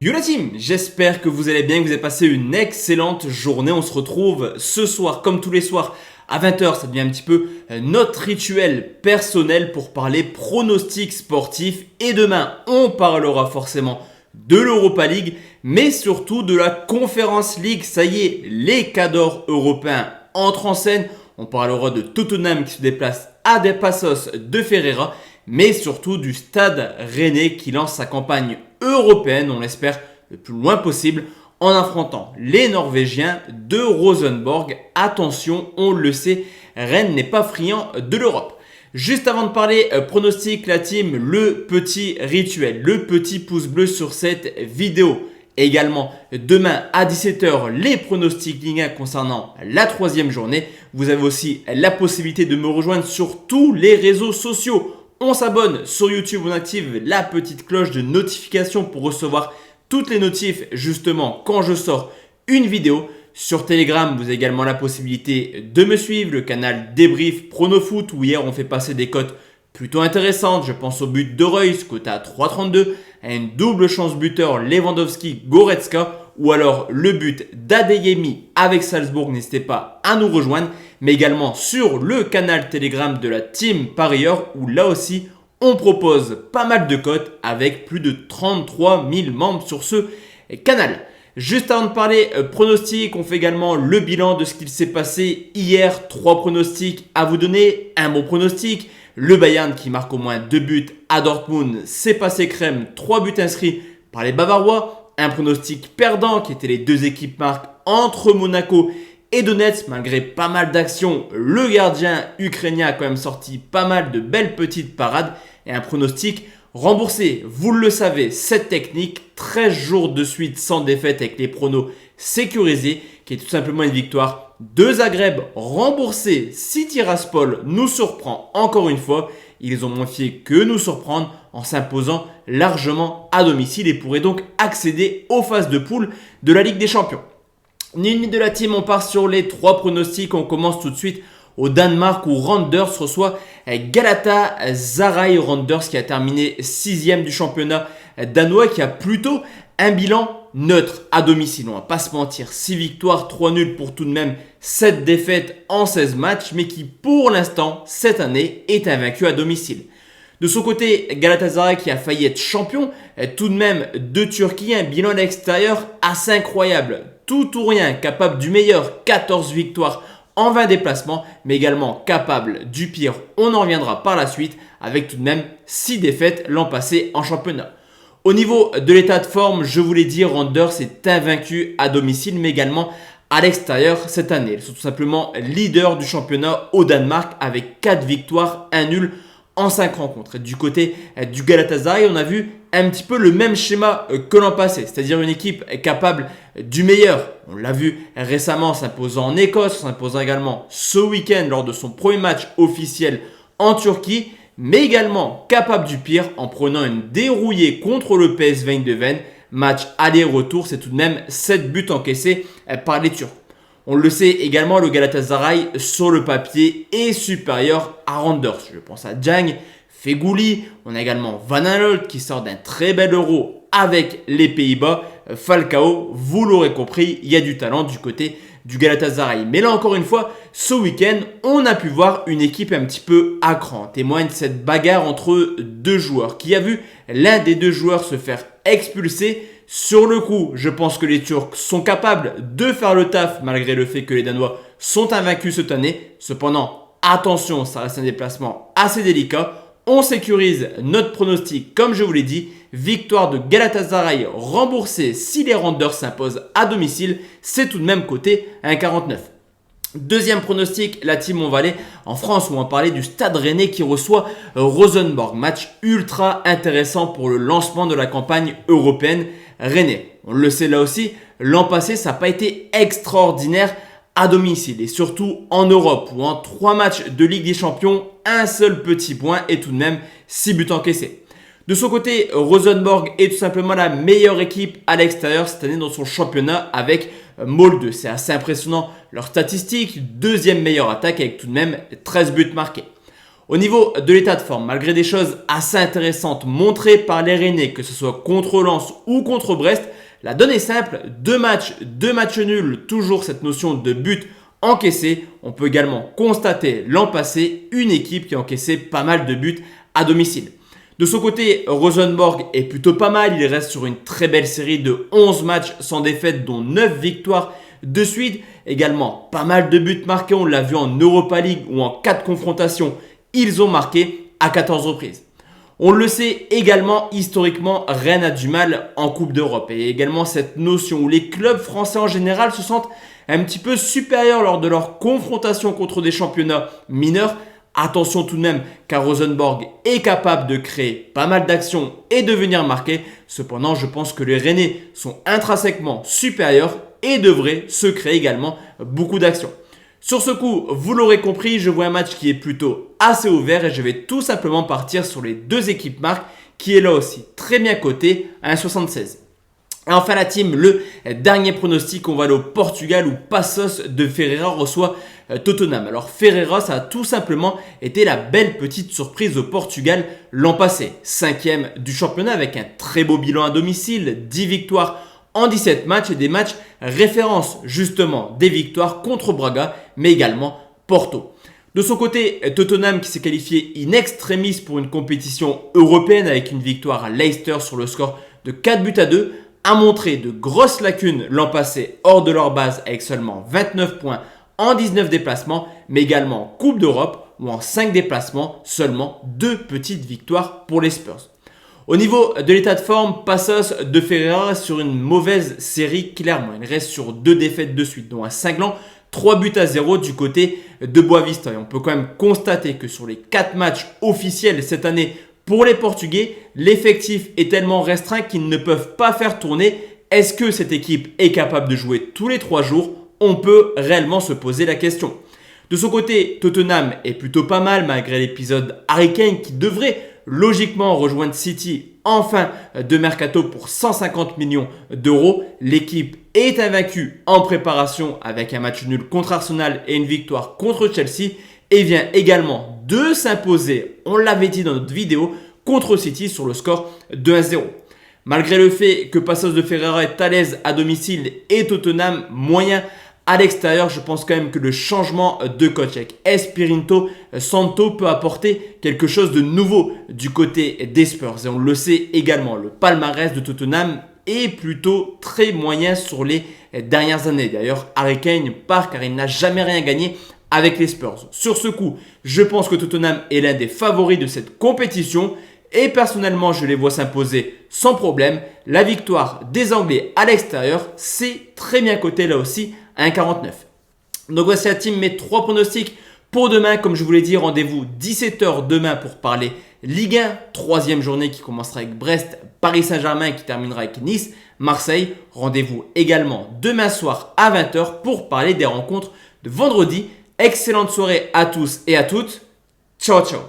Yo la team, j'espère que vous allez bien, que vous avez passé une excellente journée. On se retrouve ce soir, comme tous les soirs, à 20h. Ça devient un petit peu notre rituel personnel pour parler pronostics sportifs. Et demain, on parlera forcément de l'Europa League, mais surtout de la Conference League. Ça y est, les cadors européens entrent en scène. On parlera de Tottenham qui se déplace à Des Passos de Ferreira, mais surtout du Stade Rennais qui lance sa campagne européenne, on l'espère le plus loin possible, en affrontant les Norvégiens de Rosenborg. Attention, on le sait, Rennes n'est pas friand de l'Europe. Juste avant de parler pronostic, la team, le petit rituel, le petit pouce bleu sur cette vidéo. Également, demain à 17h, les pronostics Ligue 1 concernant la troisième journée. Vous avez aussi la possibilité de me rejoindre sur tous les réseaux sociaux. On s'abonne sur YouTube, on active la petite cloche de notification pour recevoir toutes les notifs justement quand je sors une vidéo. Sur Telegram, vous avez également la possibilité de me suivre, le canal Débrief Pronofoot où hier on fait passer des cotes plutôt intéressantes. Je pense au but de Reus, coté à 3,32, à une double chance buteur Lewandowski-Goretzka ou alors le but d'Adeyemi avec Salzbourg. N'hésitez pas à nous rejoindre, mais également sur le canal Telegram de la team Parieur où là aussi on propose pas mal de cotes avec plus de 33 000 membres sur ce canal. Juste avant de parler pronostics, on fait également le bilan de ce qu'il s'est passé hier. 3 pronostics à vous donner, un bon pronostic. Le Bayern qui marque au moins 2 buts à Dortmund, c'est passé crème, 3 buts inscrits par les Bavarois. Un pronostic perdant qui était les deux équipes marques entre Monaco et Donetsk. Malgré pas mal d'actions, le gardien ukrainien a quand même sorti pas mal de belles petites parades. Et un pronostic remboursé, vous le savez, cette technique, 13 jours de suite sans défaite avec les pronos sécurisés, qui est tout simplement une victoire de Zagreb remboursée. Si Tiraspol nous surprend encore une fois, ils ont moins fait que nous surprendre en s'imposant largement à domicile et pourraient donc accéder aux phases de poule de la Ligue des Champions. Ni une de la team, on part sur les 3 pronostics. On commence tout de suite au Danemark où Randers reçoit Galatasaray. Randers qui a terminé 6e du championnat danois, qui a plutôt un bilan neutre à domicile. On va pas se mentir, 6 victoires, 3 nuls pour tout de même 7 défaites en 16 matchs, mais qui pour l'instant, cette année, est invaincu à domicile. De son côté, Galatasaray qui a failli être champion, tout de même de Turquie, un bilan à l'extérieur assez incroyable. Tout ou rien, capable du meilleur, 14 victoires en 20 déplacements, mais également capable du pire, on en reviendra par la suite, avec tout de même 6 défaites l'an passé en championnat. Au niveau de l'état de forme, je vous l'ai dit, Randers est invaincu à domicile, mais également à l'extérieur cette année. Ils sont tout simplement leaders du championnat au Danemark avec 4 victoires, 1 nul en 5 rencontres. Et du côté du Galatasaray, on a vu un petit peu le même schéma que l'an passé, c'est-à-dire une équipe capable du meilleur. On l'a vu récemment s'imposant en Écosse, s'imposant également ce week-end lors de son premier match officiel en Turquie, mais également capable du pire en prenant une dérouillée contre le PSV Eindhoven. Match aller-retour, c'est tout de même 7 buts encaissés par les Turcs. On le sait également, le Galatasaray sur le papier est supérieur à Randers. Je pense à Jang, Fegouli, on a également Van Aanholt qui sort d'un très bel Euro avec les Pays-Bas. Falcao, vous l'aurez compris, il y a du talent du côté du Galatasaray. Mais là encore une fois, ce week-end, on a pu voir une équipe un petit peu à cran. Témoigne cette bagarre entre 2 joueurs qui a vu l'un des 2 joueurs se faire expulser. Sur le coup, je pense que les Turcs sont capables de faire le taf malgré le fait que les Danois sont invaincus cette année. Cependant, attention, ça reste un déplacement assez délicat. On sécurise notre pronostic comme je vous l'ai dit. Victoire de Galatasaray remboursée si les Randers s'imposent à domicile. C'est tout de même coté 1,49. Deuxième pronostic, la team, on va aller en France où on va parler du Stade Rennais qui reçoit Rosenborg. Match ultra intéressant pour le lancement de la campagne européenne Rennais. On le sait là aussi, l'an passé ça n'a pas été extraordinaire à domicile et surtout en Europe où en 3 matchs de Ligue des Champions, un seul petit point et tout de même 6 buts encaissés. De son côté, Rosenborg est tout simplement la meilleure équipe à l'extérieur cette année dans son championnat avec Molde. C'est assez impressionnant leurs statistiques, 2e meilleure attaque avec tout de même 13 buts marqués. Au niveau de l'état de forme, malgré des choses assez intéressantes montrées par les Rennais, que ce soit contre Lens ou contre Brest, la donne est simple, 2 matchs nuls, toujours cette notion de but encaissé. On peut également constater l'an passé une équipe qui a encaissé pas mal de buts à domicile. De son côté, Rosenborg est plutôt pas mal, il reste sur une très belle série de 11 matchs sans défaite dont 9 victoires de suite. Également pas mal de buts marqués, on l'a vu en Europa League ou en 4 confrontations, ils ont marqué à 14 reprises. On le sait également, historiquement, Rennes a du mal en Coupe d'Europe. Et également cette notion où les clubs français en général se sentent un petit peu supérieurs lors de leur confrontation contre des championnats mineurs. Attention tout de même car Rosenborg est capable de créer pas mal d'actions et de venir marquer. Cependant, je pense que les Rennais sont intrinsèquement supérieurs et devraient se créer également beaucoup d'actions. Sur ce coup, vous l'aurez compris, je vois un match qui est plutôt assez ouvert et je vais tout simplement partir sur les deux équipes marques qui est là aussi très bien coté à 1,76. Et enfin la team, le dernier pronostic, on va aller au Portugal où Passos de Ferreira reçoit Tottenham. Alors Ferreira, ça a tout simplement été la belle petite surprise au Portugal l'an passé. 5e du championnat avec un très beau bilan à domicile, 10 victoires en 17 matchs et des matchs référence justement des victoires contre Braga mais également Porto. De son côté, Tottenham qui s'est qualifié in extremis pour une compétition européenne avec une victoire à Leicester sur le score de 4-2 a montré de grosses lacunes l'an passé hors de leur base avec seulement 29 points en 19 déplacements mais également en Coupe d'Europe où en 5 déplacements seulement 2 petites victoires pour les Spurs. Au niveau de l'état de forme, Passos de Ferreira reste sur une mauvaise série clairement. Il reste sur 2 défaites de suite, dont un cinglant 3-0 du côté de Boavista. Et on peut quand même constater que sur les 4 matchs officiels cette année pour les Portugais, l'effectif est tellement restreint qu'ils ne peuvent pas faire tourner. Est-ce que cette équipe est capable de jouer tous les 3 jours? On peut réellement se poser la question. De son côté, Tottenham est plutôt pas mal malgré l'épisode Harry Kane qui devrait logiquement rejoindre City en fin de mercato pour 150 millions d'euros. L'équipe est invaincue en préparation avec un match nul contre Arsenal et une victoire contre Chelsea et vient également de s'imposer, on l'avait dit dans notre vidéo, contre City sur le score de 1-0. Malgré le fait que Passos de Ferreira est à l'aise à domicile et Tottenham moyen à l'extérieur, je pense quand même que le changement de coach avec Espirito Santo peut apporter quelque chose de nouveau du côté des Spurs. Et on le sait également, le palmarès de Tottenham est plutôt très moyen sur les dernières années. D'ailleurs, Harry Kane part car il n'a jamais rien gagné avec les Spurs. Sur ce coup, je pense que Tottenham est l'un des favoris de cette compétition. Et personnellement, je les vois s'imposer sans problème. La victoire des Anglais à l'extérieur, c'est très bien coté là aussi à 1,49. Donc voici la team, mes 3 pronostics pour demain. Comme je vous l'ai dit, rendez-vous 17h demain pour parler Ligue 1. 3e journée qui commencera avec Brest, Paris Saint-Germain qui terminera avec Nice, Marseille. Rendez-vous également demain soir à 20h pour parler des rencontres de vendredi. Excellente soirée à tous et à toutes. Ciao ciao.